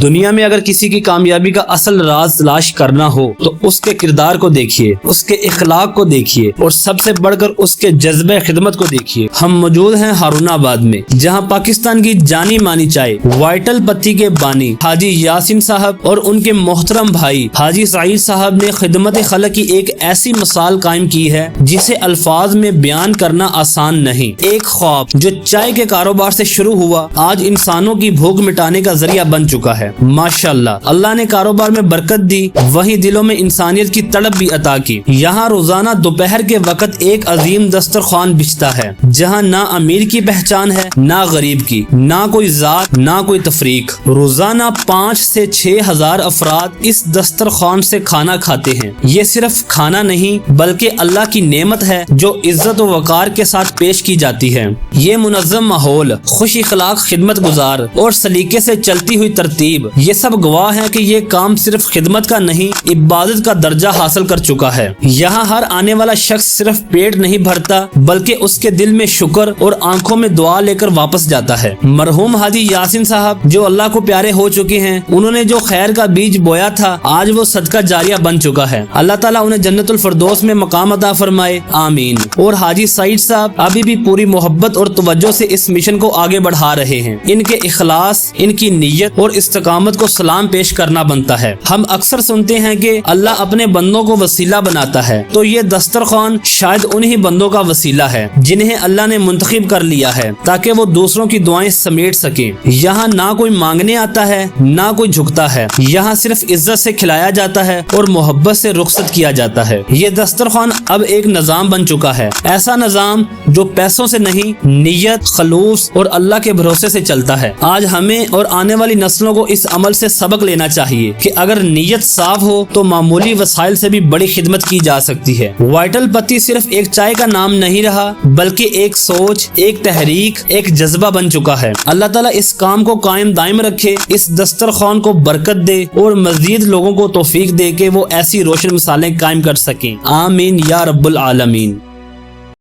دنیا میں اگر کسی کی کامیابی کا اصل راز تلاش کرنا ہو تو اس کے کردار کو دیکھیے، اس کے اخلاق کو دیکھیے اور سب سے بڑھ کر اس کے جذبہ خدمت کو دیکھیے۔ ہم موجود ہیں ہارون آباد میں، جہاں پاکستان کی جانی مانی چائے وائٹل پتی کے بانی حاجی یاسین صاحب اور ان کے محترم بھائی حاجی سعید صاحب نے خدمت خلق کی ایک ایسی مثال قائم کی ہے جسے الفاظ میں بیان کرنا آسان نہیں۔ ایک خواب جو چائے کے کاروبار سے شروع ہوا آج انسانوں کی بھوک مٹانے کا ذریعہ بن چکا ہے۔ ماشاءاللہ، اللہ نے کاروبار میں برکت دی، وہیں دلوں میں انسانیت کی تڑپ بھی عطا کی۔ یہاں روزانہ دوپہر کے وقت ایک عظیم دسترخوان بچھتا ہے جہاں نہ امیر کی پہچان ہے نہ غریب کی، نہ کوئی ذات نہ کوئی تفریق۔ روزانہ 5 سے 6 ہزار افراد اس دسترخوان سے کھانا کھاتے ہیں۔ یہ صرف کھانا نہیں بلکہ اللہ کی نعمت ہے جو عزت و وقار کے ساتھ پیش کی جاتی ہے۔ یہ منظم ماحول، خوش اخلاق خدمت گزار اور سلیقے سے چلتی ہوئی ترتیب، یہ سب گواہ ہیں کہ یہ کام صرف خدمت کا نہیں، عبادت کا درجہ حاصل کر چکا ہے۔ یہاں ہر آنے والا شخص صرف پیٹ نہیں بھرتا بلکہ اس کے دل میں شکر اور آنکھوں میں دعا لے کر واپس جاتا ہے۔ مرحوم حاجی یاسین صاحب جو اللہ کو پیارے ہو چکے ہیں، انہوں نے جو خیر کا بیج بویا تھا آج وہ صدقہ جاریہ بن چکا ہے۔ اللہ تعالیٰ انہیں جنت الفردوس میں مقام عطا فرمائے، آمین۔ اور حاجی سعید صاحب ابھی بھی پوری محبت اور توجہ سے اس مشن کو آگے بڑھا رہے ہیں۔ ان کے اخلاص، ان کی نیت اور استقامت کو سلام پیش کرنا بنتا ہے۔ ہم اکثر سنتے ہیں کہ اللہ اپنے بندوں کو وسیلہ بناتا ہے، تو یہ دسترخوان شاید انہی بندوں کا وسیلہ ہے جنہیں اللہ نے منتخب کر لیا ہے تاکہ وہ دوسروں کی دعائیں سمیٹ سکیں۔ یہاں نہ کوئی مانگنے آتا ہے نہ کوئی جھکتا ہے، یہاں صرف عزت سے کھلایا جاتا ہے اور محبت سے رخصت کیا جاتا ہے۔ یہ دسترخوان اب ایک نظام بن چکا ہے، ایسا نظام جو پیسوں سے نہیں، نیت، خلوص اور اللہ کے بھروسے سے چلتا ہے۔ آج ہمیں اور آنے والی نسلوں کو اس عمل سے سبق لینا چاہیے کہ اگر نیت صاف ہو تو معمولی وسائل سے بھی بڑی خدمت کی جا سکتی ہے۔ وائٹل پتی صرف ایک چائے کا نام نہیں رہا بلکہ ایک سوچ، ایک تحریک، ایک جذبہ بن چکا ہے۔ اللہ تعالیٰ اس کام کو قائم دائم رکھے، اس دسترخوان کو برکت دے اور مزید لوگوں کو توفیق دے کہ وہ ایسی روشن مثالیں قائم کر سکیں، آمین یا رب العالمین۔